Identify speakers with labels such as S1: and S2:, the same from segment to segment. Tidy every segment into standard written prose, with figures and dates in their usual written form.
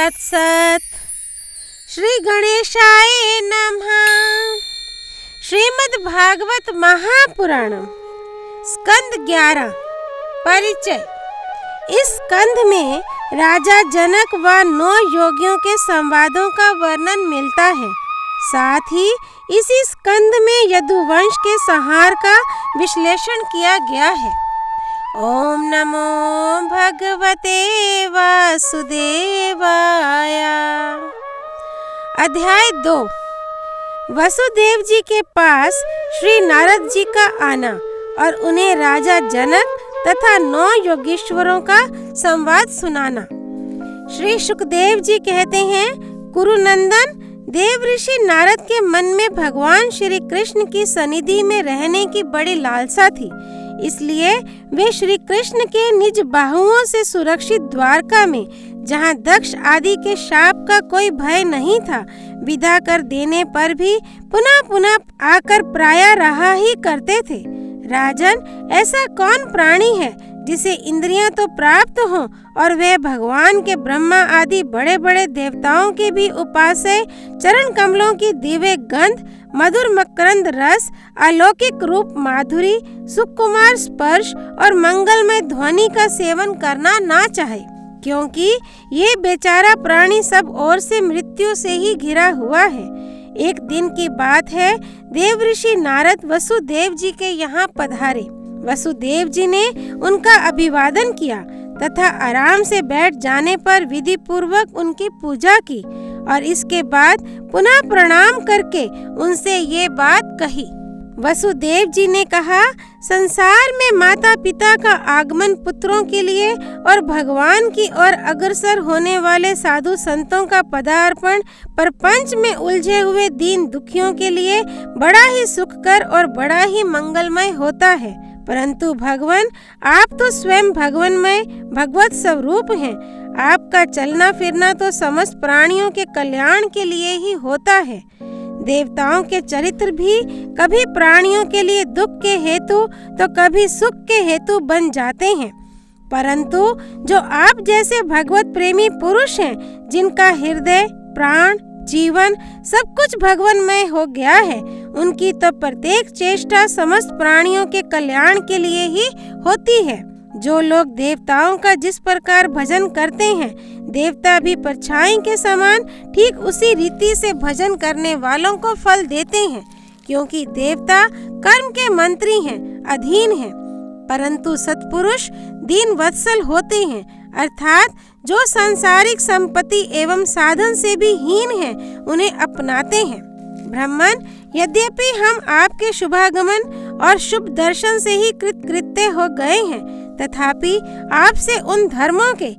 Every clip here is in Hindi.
S1: तत्सत। श्री गणेशाय नमः। श्रीमद् भागवत महापुराणम स्कंद 11। परिचय। इस स्कंद में राजा जनक व 9 योगियों के संवादों का वर्णन मिलता है। साथ ही इसी स्कंद में यदुवंश के संहार का विश्लेषण किया गया है। ओम नमो भगवते वासुदेवाय। अध्याय 2। वसुदेव जी के पास श्री नारद जी का आना और उन्हें राजा जनक तथा 9 योगीश्वरों का संवाद सुनाना। श्री सुखदेव जी कहते हैं, कुरुनंदन, देव ऋषि नारद के मन में भगवान श्री कृष्ण की सनिधि में रहने की बड़ी लालसा थी। इसलिए वे श्री कृष्ण के निज बाहुओं से सुरक्षित द्वारका में, जहाँ दक्ष आदि के शाप का कोई भय नहीं था, विदा कर देने पर भी पुनः पुनः आकर प्रायः रहा ही करते थे। राजन, ऐसा कौन प्राणी है जिसे इंद्रियां तो प्राप्त हों और वह भगवान के ब्रह्मा आदि बड़े बड़े देवताओं के भी उपास्य चरण कमलों की दिव्य गंध, मधुर मकरंद रस, अलौकिक रूप माधुरी, सुकुमार स्पर्श और मंगलमय ध्वनि का सेवन करना ना चाहे, क्योंकि ये बेचारा प्राणी सब ओर से मृत्यु से ही घिरा हुआ है। एक दिन की बात है, देव ऋषि नारद वसुदेव जी के यहाँ पधारे। वसुदेव जी ने उनका अभिवादन किया तथा आराम से बैठ जाने पर विधि पूर्वक उनकी पूजा की और इसके बाद पुनः प्रणाम करके उनसे ये बात कही। वसुदेव जी ने कहा, संसार में माता पिता का आगमन पुत्रों के लिए और भगवान की ओर अग्रसर होने वाले साधु संतों का पदार्पण प्रपंच में उलझे हुए दीन दुखियों के लिए बड़ा ही सुखकर और बड़ा ही मंगलमय होता है। परंतु भगवान, आप तो स्वयं भगवानमय भगवत स्वरूप हैं। आपका चलना फिरना तो समस्त प्राणियों के कल्याण के लिए ही होता है। देवताओं के चरित्र भी कभी प्राणियों के लिए दुख के हेतु तो कभी सुख के हेतु बन जाते हैं, परंतु जो आप जैसे भगवत प्रेमी पुरुष हैं, जिनका हृदय, प्राण, जीवन सब कुछ भगवानमय हो गया है, उनकी तो प्रत्येक चेष्टा समस्त प्राणियों के कल्याण के लिए ही होती है। जो लोग देवताओं का जिस प्रकार भजन करते हैं, देवता भी परछाई के समान ठीक उसी रीति से भजन करने वालों को फल देते हैं, क्योंकि देवता कर्म के मंत्री हैं, अधीन हैं। परंतु सत्पुरुष दीन वत्सल होते हैं, अर्थात जो सांसारिक संपत्ति एवं साधन से भी हीन हैं, उन्हें अपनाते हैं। ब्राह्मण, यद्यपि हम आपके शुभागमन और शुभ दर्शन से ही कृतकृत्य हो गए हैं, तथापि आपसे उन धर्मों के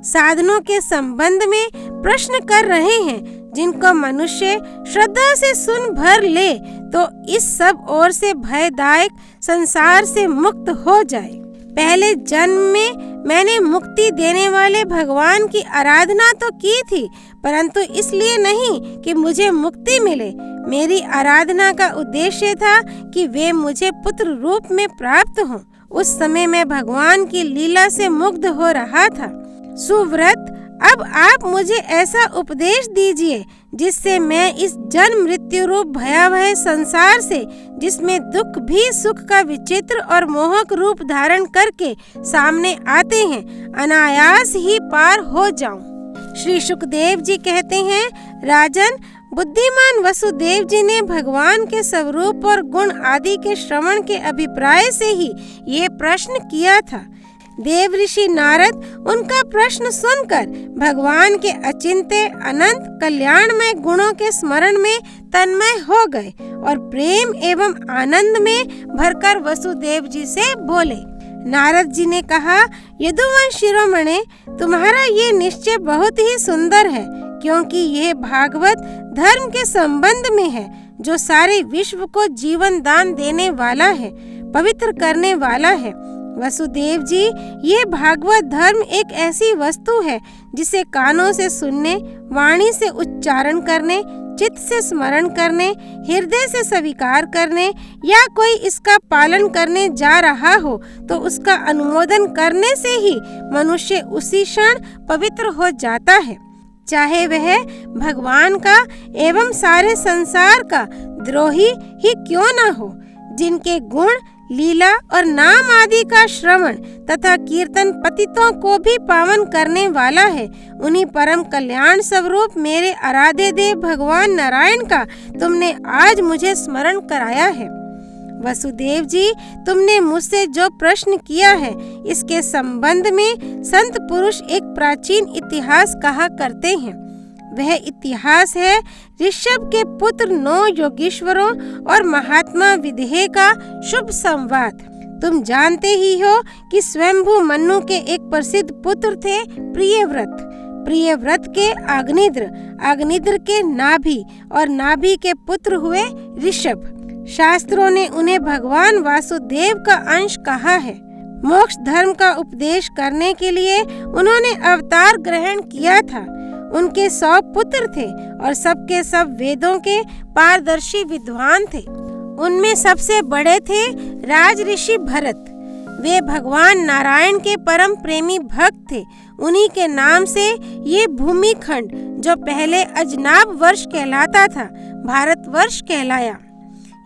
S1: साधनों के संबंध में प्रश्न कर रहे हैं, जिनको मनुष्य श्रद्धा से सुन भर ले तो इस सब ओर से भयदायक संसार से मुक्त हो जाए। पहले जन्म में मैंने मुक्ति देने वाले भगवान की आराधना तो की थी, परंतु इसलिए नहीं कि मुझे मुक्ति मिले। मेरी आराधना का उद्देश्य था कि वे मुझे पुत्र रूप में प्राप्त हों। उस समय मैं भगवान की लीला से मुग्ध हो रहा था। सुव्रत, अब आप मुझे ऐसा उपदेश दीजिए जिससे मैं इस जन्म मृत्यु रूप भयावह संसार से, जिसमें दुख भी सुख का विचित्र और मोहक रूप धारण करके सामने आते हैं, अनायास ही पार हो जाऊं। श्री सुखदेव जी कहते हैं, राजन, बुद्धिमान वसुदेव जी ने भगवान के स्वरूप और गुण आदि के श्रवण के अभिप्राय से ही ये प्रश्न किया था। देव ऋषि नारद उनका प्रश्न सुनकर भगवान के अचिंत्य अनंत कल्याणमय गुणों के स्मरण में तन्मय हो गए और प्रेम एवं आनंद में भरकर वसुदेव जी से बोले। नारद जी ने कहा, यदुवंश शिरोमणे, तुम्हारा ये निश्चय बहुत ही सुंदर है, क्योंकि यह भागवत धर्म के संबंध में है, जो सारे विश्व को जीवन दान देने वाला है, पवित्र करने वाला है। वसुदेव जी, ये भागवत धर्म एक ऐसी वस्तु है जिसे कानों से सुनने, वाणी से उच्चारण करने, चित्त से स्मरण करने, हृदय से स्वीकार करने या कोई इसका पालन करने जा रहा हो तो उसका अनुमोदन करने से ही मनुष्य उसी क्षण पवित्र हो जाता है। चाहे वह भगवान का एवं सारे संसार का द्रोही ही क्यों न हो, जिनके गुण, लीला और नाम आदि का श्रवण तथा कीर्तन पतितों को भी पावन करने वाला है, उन्हीं परम कल्याण स्वरूप मेरे आराध्य देव भगवान नारायण का तुमने आज मुझे स्मरण कराया है। वसुदेव जी, तुमने मुझसे जो प्रश्न किया है, इसके संबंध में संत पुरुष एक प्राचीन इतिहास कहा करते हैं। वह इतिहास है ऋषभ के पुत्र 9 योगीश्वरों और महात्मा विदेह का शुभ संवाद। तुम जानते ही हो कि स्वयंभू मनु के एक प्रसिद्ध पुत्र थे प्रियव्रत, प्रियव्रत के अग्निद्र, अग्निद्र के नाभि और नाभि के पुत्र हुए ऋषभ। शास्त्रों ने उन्हें भगवान वासुदेव का अंश कहा है। मोक्ष धर्म का उपदेश करने के लिए उन्होंने अवतार ग्रहण किया था। उनके 100 पुत्र थे और सबके सब वेदों के पारदर्शी विद्वान थे। उनमें सबसे बड़े थे राज ऋषि भरत। वे भगवान नारायण के परम प्रेमी भक्त थे। उन्हीं के नाम से ये भूमि खंड, जो पहले अजनाब वर्ष कहलाता था, भारतवर्ष कहलाया।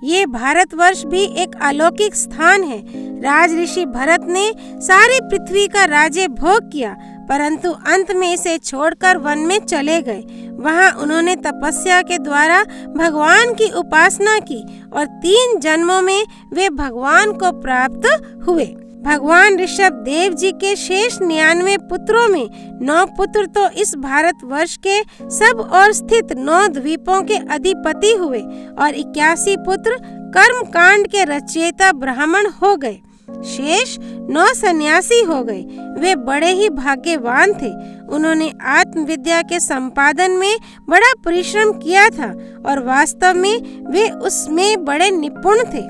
S1: ये भारतवर्ष भी एक अलौकिक स्थान है। राज ऋषि भरत ने सारी पृथ्वी का राज्य भोग किया, परंतु अंत में इसे छोड़कर वन में चले गए। वहां उन्होंने तपस्या के द्वारा भगवान की उपासना की और 3 जन्मों में वे भगवान को प्राप्त हुए। भगवान ऋषभ देव जी के शेष 99 पुत्रों में 9 पुत्र तो इस भारतवर्ष के सब और स्थित 9 द्वीपों के अधिपति हुए और 81 पुत्र कर्म कांड के रचयिता ब्राह्मण हो गए। शेष 9 सन्यासी हो गए। वे बड़े ही भाग्यवान थे। उन्होंने आत्मविद्या के संपादन में बड़ा परिश्रम किया था और वास्तव में वे उसमें बड़े निपुण थे।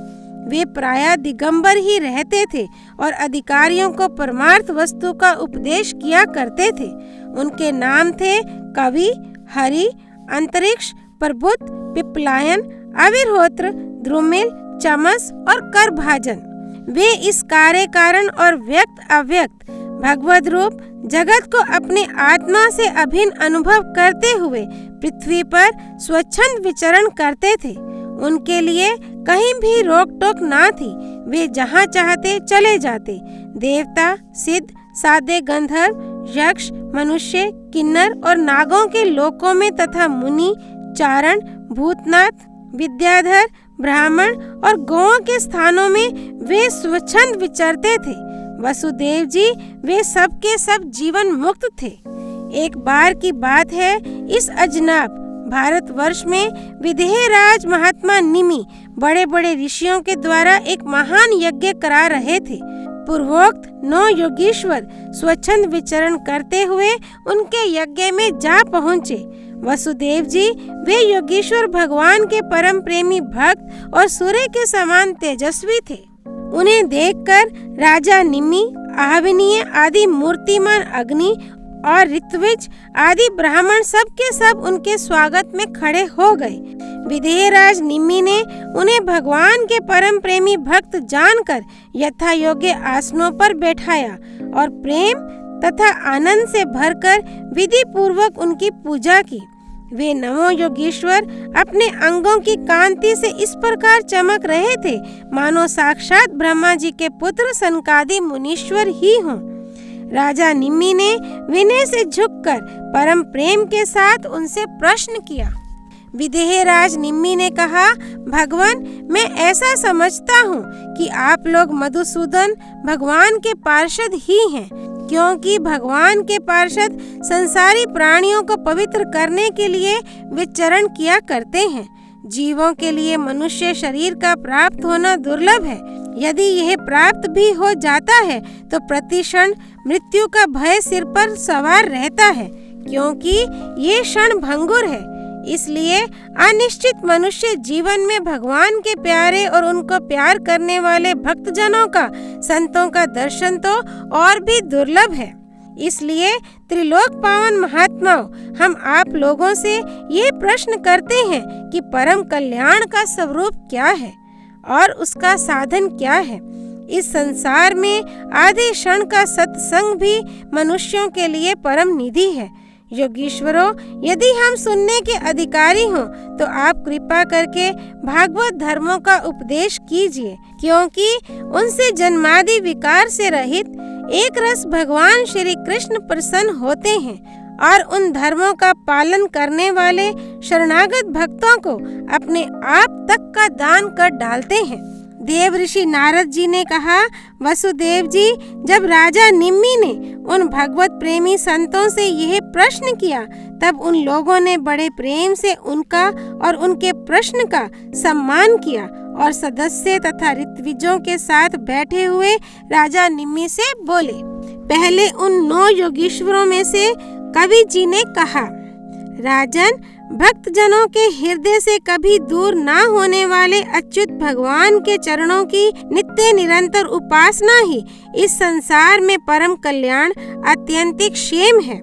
S1: वे प्रायः दिगंबर ही रहते थे और अधिकारियों को परमार्थ वस्तु का उपदेश किया करते थे। उनके नाम थे कवि, हरि, अंतरिक्ष, प्रबुद्ध, पिपलायन, अविर्होत्र, द्रुमिल, चमस और करभाजन। वे इस कार्य कारण और व्यक्त अव्यक्त भगवद रूप जगत को अपने आत्मा से अभिन्न अनुभव करते हुए पृथ्वी पर स्वच्छंद विचरण करते थे। उनके लिए कहीं भी रोक टोक ना थी। वे जहाँ चाहते चले जाते। देवता, सिद्ध, साधे, गंधर्व, यक्ष, मनुष्य, किन्नर और नागों के लोकों में तथा मुनि, चारण, भूतनाथ, विद्याधर, ब्राह्मण और गौओं के स्थानों में वे स्वच्छंद विचरते थे। वसुदेव जी, वे सब के सब जीवन मुक्त थे। एक बार की बात है, इस अजनाब भारतवर्ष में विदेहराज महात्मा निमि बड़े बड़े ऋषियों के द्वारा एक महान यज्ञ करा रहे थे। पूर्वोक्त 9 योगीश्वर स्वच्छंद विचरण करते हुए उनके यज्ञ में जा पहुँचे। वसुदेव जी, वे योगीश्वर भगवान के परम प्रेमी भक्त और सूर्य के समान तेजस्वी थे। उन्हें देखकर राजा निमि, आहवनीय आदि मूर्तिमान अग्नि और ऋत्विज आदि ब्राह्मण सब के सब उनके स्वागत में खड़े हो गए। विदेहराज निमि ने उन्हें भगवान के परम प्रेमी भक्त जानकर यथा योग्य आसनों पर बैठाया और प्रेम तथा आनंद से भरकर विधि पूर्वक उनकी पूजा की। वे 9 योगीश्वर अपने अंगों की कांति से इस प्रकार चमक रहे थे मानो साक्षात ब्रह्मा जी के पुत्र सनकादि मुनीश्वर ही हों। राजा निमि ने विनय से झुककर परम प्रेम के साथ उनसे प्रश्न किया। विदेहराज निमि ने कहा, भगवान, मैं ऐसा समझता हूँ कि आप लोग मधुसूदन भगवान के पार्षद ही हैं, क्योंकि भगवान के पार्षद संसारी प्राणियों को पवित्र करने के लिए विचरण किया करते हैं। जीवों के लिए मनुष्य शरीर का प्राप्त होना दुर्लभ है। यदि यह प्राप्त भी हो जाता है तो प्रतिक्षण मृत्यु का भय सिर पर सवार रहता है, क्योंकि ये क्षण भंगुर है। इसलिए अनिश्चित मनुष्य जीवन में भगवान के प्यारे और उनको प्यार करने वाले भक्तजनों का, संतों का दर्शन तो और भी दुर्लभ है। इसलिए त्रिलोक पावन महात्माओं, हम आप लोगों से ये प्रश्न करते हैं कि परम कल्याण का स्वरूप क्या है और उसका साधन क्या है। इस संसार में आधे क्षण का सत्संग भी मनुष्यों के लिए परम निधि है। योगीश्वरों, यदि हम सुनने के अधिकारी हों तो आप कृपा करके भागवत धर्मों का उपदेश कीजिए, क्योंकि उनसे जन्मादि विकार से रहित एक रस भगवान श्री कृष्ण प्रसन्न होते हैं और उन धर्मों का पालन करने वाले शरणागत भक्तों को अपने आप तक का दान कर डालते हैं। देव ऋषि नारद जी ने कहा, वसुदेव जी, जब राजा निम्मी ने उन भगवत प्रेमी संतों से यह प्रश्न किया, तब उन लोगों ने बड़े प्रेम से उनका और उनके प्रश्न का सम्मान किया और सदस्य तथा ऋत्विजों के साथ बैठे हुए राजा निम्मी से बोले। पहले उन 9 योगीश्वरों में से कवि जी ने कहा, राजन, भक्त जनों के हृदय से कभी दूर ना होने वाले अच्युत भगवान के चरणों की नित्य निरंतर उपासना ही इस संसार में परम कल्याण अत्यंतिक क्षेम है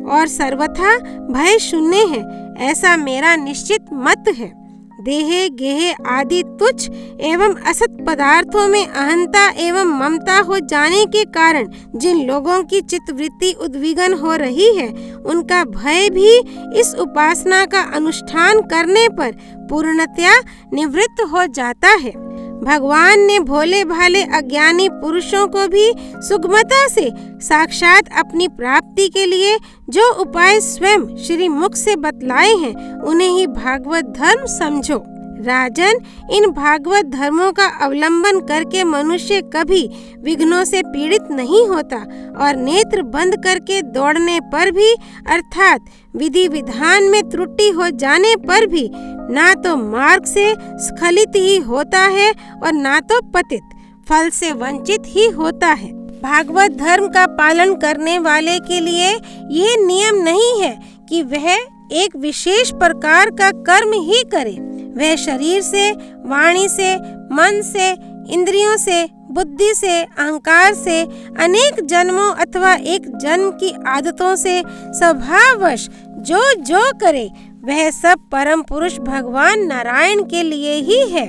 S1: और सर्वथा भय शून्य है, ऐसा मेरा निश्चित मत है। देह गेह आदि तुच्छ एवं असत पदार्थों में अहंता एवं ममता हो जाने के कारण जिन लोगों की चित्तवृत्ति उद्विग्न हो रही है, उनका भय भी इस उपासना का अनुष्ठान करने पर पूर्णतया निवृत्त हो जाता है। भगवान ने भोले भाले अज्ञानी पुरुषों को भी सुगमता से साक्षात अपनी प्राप्ति के लिए जो उपाय स्वयं श्री मुख से बतलाए हैं, उन्हें ही भागवत धर्म समझो। राजन, इन भागवत धर्मों का अवलंबन करके मनुष्य कभी विघ्नों से पीड़ित नहीं होता और नेत्र बंद करके दौड़ने पर भी अर्थात विधि विधान में त्रुटि हो जाने पर भी ना तो मार्ग से स्खलित ही होता है और ना तो पतित फल से वंचित ही होता है। भागवत धर्म का पालन करने वाले के लिए यह नियम नहीं है कि वह एक विशेष प्रकार का कर्म ही करे। वह शरीर से, वाणी से, मन से, इंद्रियों से, बुद्धि से, अहंकार से, अनेक जन्मों अथवा एक जन्म की आदतों से स्वभाववश जो जो करे, वह सब परम पुरुष भगवान नारायण के लिए ही है।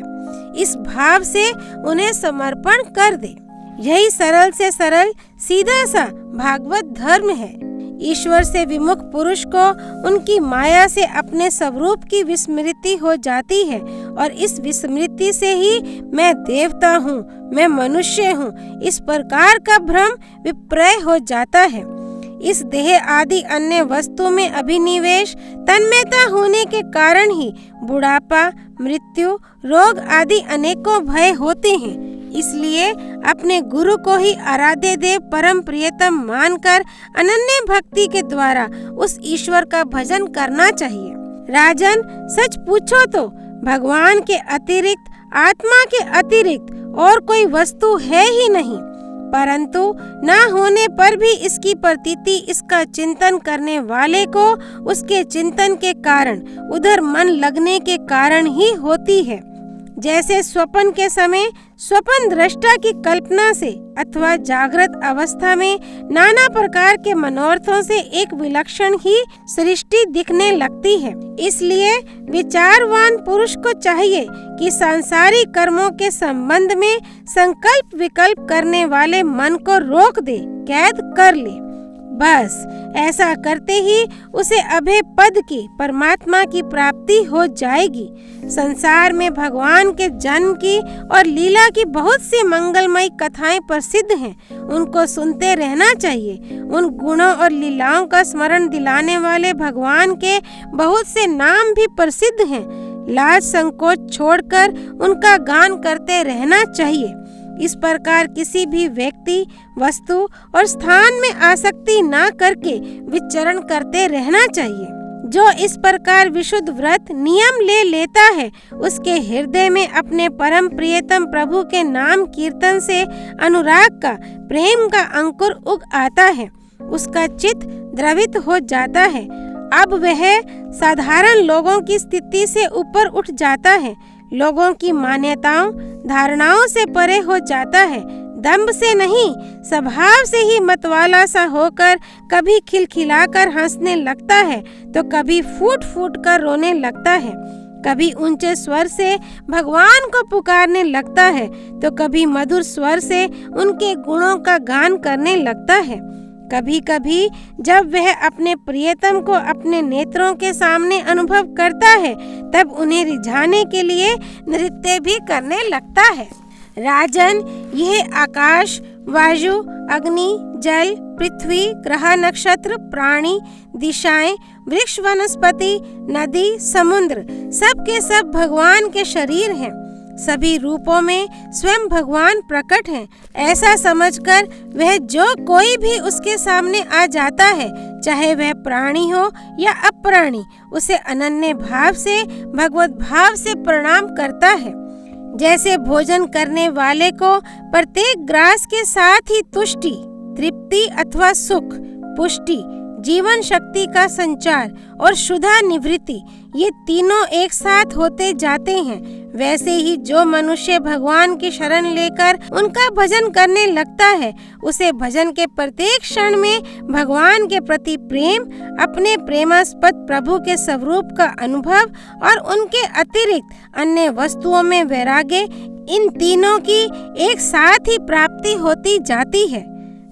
S1: इस भाव से उन्हें समर्पण कर दे। यही सरल से सरल सीधा सा भागवत धर्म है। ईश्वर से विमुख पुरुष को उनकी माया से अपने स्वरूप की विस्मृति हो जाती है और इस विस्मृति से ही मैं देवता हूँ, मैं मनुष्य हूँ, इस प्रकार का भ्रम विपर्य हो जाता है। इस देह आदि अन्य वस्तु में अभिनिवेश तन्मयता होने के कारण ही बुढ़ापा, मृत्यु, रोग आदि अनेकों भय होते हैं। इसलिए अपने गुरु को ही आराध्य देव परम प्रियतम मानकर अनन्य भक्ति के द्वारा उस ईश्वर का भजन करना चाहिए। राजन, सच पूछो तो भगवान के अतिरिक्त, आत्मा के अतिरिक्त और कोई वस्तु है ही नहीं, परंतु न होने पर भी इसकी प्रतीति इसका चिंतन करने वाले को उसके चिंतन के कारण, उधर मन लगने के कारण ही होती है। जैसे स्वप्न के समय स्वप्न दृष्टा की कल्पना से अथवा जागृत अवस्था में नाना प्रकार के मनोरथों से एक विलक्षण ही सृष्टि दिखने लगती है। इसलिए विचारवान पुरुष को चाहिए कि सांसारिक कर्मों के संबंध में संकल्प विकल्प करने वाले मन को रोक दे, कैद कर ले। बस ऐसा करते ही उसे अभय पद की, परमात्मा की प्राप्ति हो जाएगी। संसार में भगवान के जन्म की और लीला की बहुत सी मंगलमयी कथाएं प्रसिद्ध हैं, उनको सुनते रहना चाहिए। उन गुणों और लीलाओं का स्मरण दिलाने वाले भगवान के बहुत से नाम भी प्रसिद्ध हैं। लाज संकोच छोड़कर उनका गान करते रहना चाहिए। इस प्रकार किसी भी व्यक्ति, वस्तु और स्थान में आसक्ति न करके विचरण करते रहना चाहिए। जो इस प्रकार विशुद्ध व्रत नियम ले लेता है, उसके हृदय में अपने परम प्रियतम प्रभु के नाम कीर्तन से अनुराग का, प्रेम का अंकुर उग आता है। उसका चित्त द्रवित हो जाता है। अब वह साधारण लोगों की स्थिति से ऊपर उठ जाता है, लोगों की मान्यताओं धारणाओं से परे हो जाता है। दंभ से नहीं, स्वभाव से ही मतवाला सा होकर कभी खिलखिलाकर हंसने लगता है तो कभी फूट फूट कर रोने लगता है। कभी ऊंचे स्वर से भगवान को पुकारने लगता है तो कभी मधुर स्वर से उनके गुणों का गान करने लगता है। कभी कभी जब वह अपने प्रियतम को अपने नेत्रों के सामने अनुभव करता है तब उन्हें रिझाने के लिए नृत्य भी करने लगता है। राजन, यह आकाश, वायु, अग्नि, जल, पृथ्वी, ग्रह, नक्षत्र, प्राणी, दिशाएं, वृक्ष, वनस्पति, नदी, समुद्र सब के सब भगवान के शरीर हैं। सभी रूपों में स्वयं भगवान प्रकट हैं। ऐसा समझकर वह जो कोई भी उसके सामने आ जाता है, चाहे वह प्राणी हो या अप्राणी, उसे अनन्य भाव से, भगवत भाव से प्रणाम करता है। जैसे भोजन करने वाले को प्रत्येक ग्रास के साथ ही तुष्टि, तृप्ति अथवा सुख, पुष्टि, जीवन शक्ति का संचार और शुद्धा निवृत्ति, ये तीनों एक साथ होते जाते हैं, वैसे ही जो मनुष्य भगवान की शरण लेकर उनका भजन करने लगता है, उसे भजन के प्रत्येक क्षण में भगवान के प्रति प्रेम, अपने प्रेमास्पद प्रभु के स्वरूप का अनुभव और उनके अतिरिक्त अन्य वस्तुओं में वैराग्य, इन तीनों की एक साथ ही प्राप्ति होती जाती है।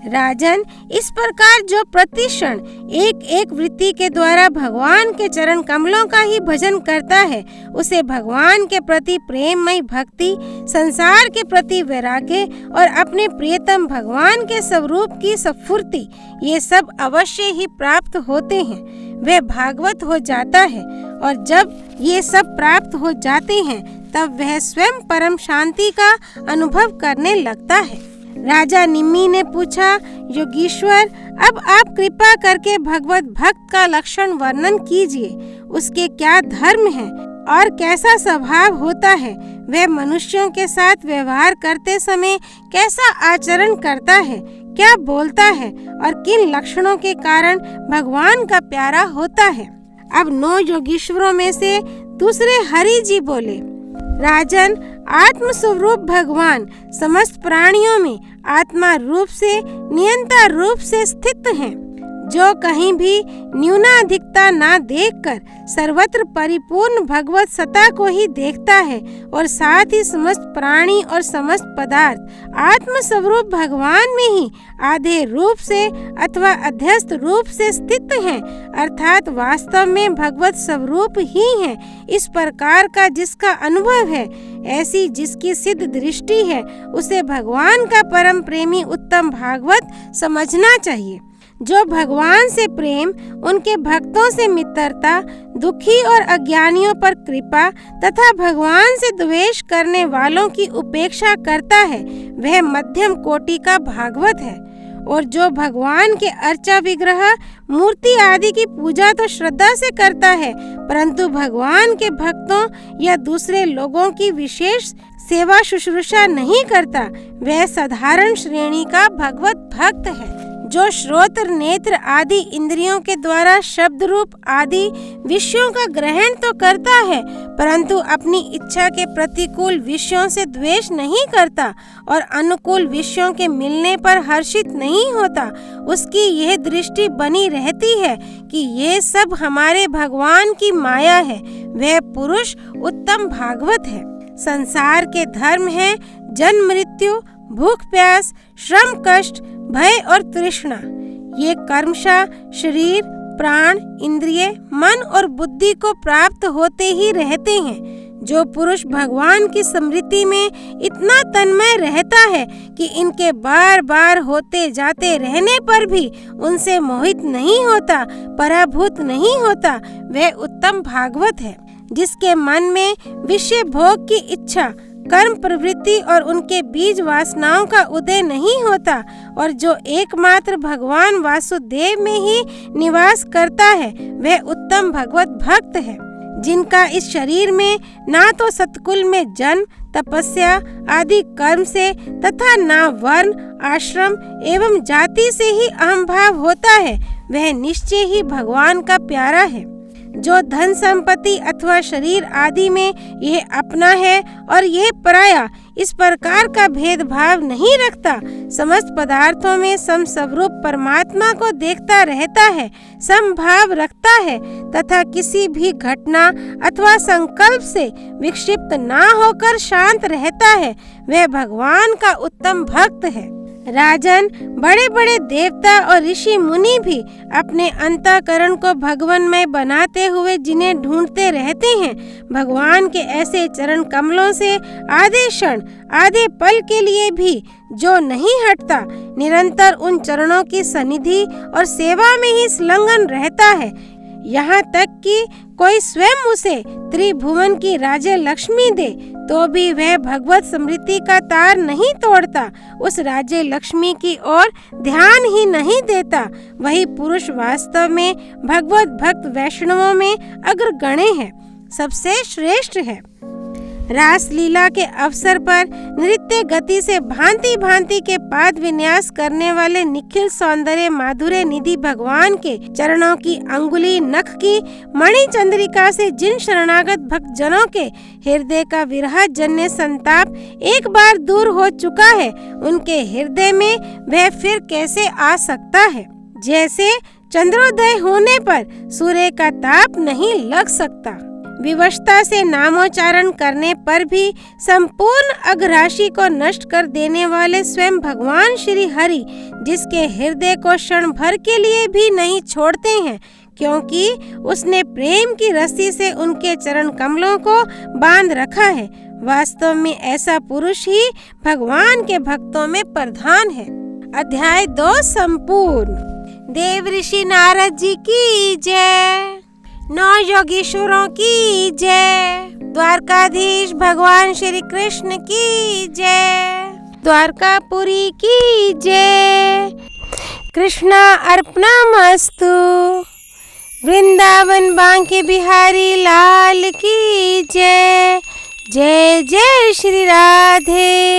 S1: राजन, इस प्रकार जो प्रतिक्षण एक एक वृत्ति के द्वारा भगवान के चरण कमलों का ही भजन करता है, उसे भगवान के प्रति प्रेममय भक्ति, संसार के प्रति वैराग्य और अपने प्रियतम भगवान के स्वरूप की स्फूर्ति, ये सब अवश्य ही प्राप्त होते हैं। वह भागवत हो जाता है और जब ये सब प्राप्त हो जाते हैं तब वह स्वयं परम शांति का अनुभव करने लगता है। राजा निम्मी ने पूछा, योगीश्वर, अब आप कृपा करके भगवत भक्त का लक्षण वर्णन कीजिए। उसके क्या धर्म है और कैसा स्वभाव होता है? वह मनुष्यों के साथ व्यवहार करते समय कैसा आचरण करता है, क्या बोलता है और किन लक्षणों के कारण भगवान का प्यारा होता है? अब 9 योगीश्वरों में से दूसरे हरि जी बोले, राजन, आत्म स्वरूप भगवान समस्त प्राणियों में आत्मा रूप से, नियंता रूप से स्थित हैं, जो कहीं भी न्यूनाधिकता ना देखकर सर्वत्र परिपूर्ण भगवत सत्ता को ही देखता है और साथ ही समस्त प्राणी और समस्त पदार्थ आत्म स्वरूप भगवान में ही आधे रूप से अथवा अध्यस्त रूप से स्थित हैं, अर्थात वास्तव में भगवत स्वरूप ही है। इस प्रकार का जिसका अनुभव है, ऐसी जिसकी सिद्ध दृष्टि है, उसे भगवान का परम प्रेमी उत्तम भागवत समझना चाहिए। जो भगवान से प्रेम, उनके भक्तों से मित्रता, दुखी और अज्ञानियों पर कृपा तथा भगवान से द्वेष करने वालों की उपेक्षा करता है, वह मध्यम कोटि का भागवत है। और जो भगवान के अर्चा विग्रह, मूर्ति आदि की पूजा तो श्रद्धा से करता है, परंतु भगवान के भक्तों या दूसरे लोगों की विशेष सेवा शुश्रूषा नहीं करता, वह साधारण श्रेणी का भगवत भक्त है। जो श्रोत्र, नेत्र आदि इंद्रियों के द्वारा शब्द रूप आदि विषयों का ग्रहण तो करता है, परंतु अपनी इच्छा के प्रतिकूल विषयों से द्वेष नहीं करता और अनुकूल विषयों के मिलने पर हर्षित नहीं होता, उसकी यह दृष्टि बनी रहती है कि ये सब हमारे भगवान की माया है, वह पुरुष उत्तम भागवत है। संसार के धर्म है जन्म मृत्यु, भूख प्यास, श्रम कष्ट, भय और तृष्णा। ये कर्मशः शरीर, प्राण, इंद्रिय, मन और बुद्धि को प्राप्त होते ही रहते हैं। जो पुरुष भगवान की स्मृति में इतना तन्मय रहता है कि इनके बार बार होते जाते रहने पर भी उनसे मोहित नहीं होता, पराभूत नहीं होता, वह उत्तम भागवत है। जिसके मन में विषय भोग की इच्छा, कर्म प्रवृत्ति और उनके बीज वासनाओं का उदय नहीं होता और जो एकमात्र भगवान वासुदेव में ही निवास करता है, वह उत्तम भगवत भक्त है। जिनका इस शरीर में ना तो सतकुल में जन्म, तपस्या आदि कर्म से तथा ना वर्ण, आश्रम एवं जाति से ही अहम भाव होता है, वह निश्चय ही भगवान का प्यारा है। जो धन संपत्ति अथवा शरीर आदि में यह अपना है और यह पराया, इस प्रकार का भेदभाव नहीं रखता, समस्त पदार्थों में समस्वरूप परमात्मा को देखता रहता है, समभाव रखता है तथा किसी भी घटना अथवा संकल्प से विक्षिप्त ना होकर शांत रहता है, वह भगवान का उत्तम भक्त है। राजन, बड़े बड़े देवता और ऋषि मुनि भी अपने अंतःकरण को भगवानमय बनाते हुए जिन्हें ढूंढते रहते हैं, भगवान के ऐसे चरण कमलों से आधे क्षण, आधे पल के लिए भी जो नहीं हटता, निरंतर उन चरणों की सनिधि और सेवा में ही संलग्न रहता है, यहाँ तक कि कोई स्वयं उसे त्रिभुवन की राज्य लक्ष्मी दे तो भी वह भगवत स्मृति का तार नहीं तोड़ता, उस राज्य लक्ष्मी की ओर ध्यान ही नहीं देता। वही पुरुष वास्तव में भगवत भक्त वैष्णवों में अग्रगण्य है, सबसे श्रेष्ठ है। रास लीला के अवसर पर नृत्य गति से भांति भांति के पाद विन्यास करने वाले निखिल सौंदर्य माधुर्य निधि भगवान के चरणों की अंगुली नख की मणि चंद्रिका से जिन शरणागत भक्त जनों के हृदय का विरह जन्य संताप एक बार दूर हो चुका है, उनके हृदय में वह फिर कैसे आ सकता है। जैसे चंद्रोदय होने पर सूर्य का ताप नहीं लग सकता। विवशता से नामोच्चारण करने पर भी संपूर्ण अघराशि को नष्ट कर देने वाले स्वयं भगवान श्री हरि, जिसके हृदय को क्षण भर के लिए भी नहीं छोड़ते हैं, क्योंकि उसने प्रेम की रस्सी से उनके चरण कमलों को बांध रखा है। वास्तव में ऐसा पुरुष ही भगवान के भक्तों में प्रधान है। अध्याय 2 संपूर्ण। देव ऋषि नारद जी की जय। 9 योगीश्वरों की जय। द्वारकाधीश भगवान श्री कृष्ण की जय। द्वारकापुरी की जय। कृष्णा अर्पणमस्तु। वृंदावन बांके बिहारी लाल की जय। जय जय श्री राधे।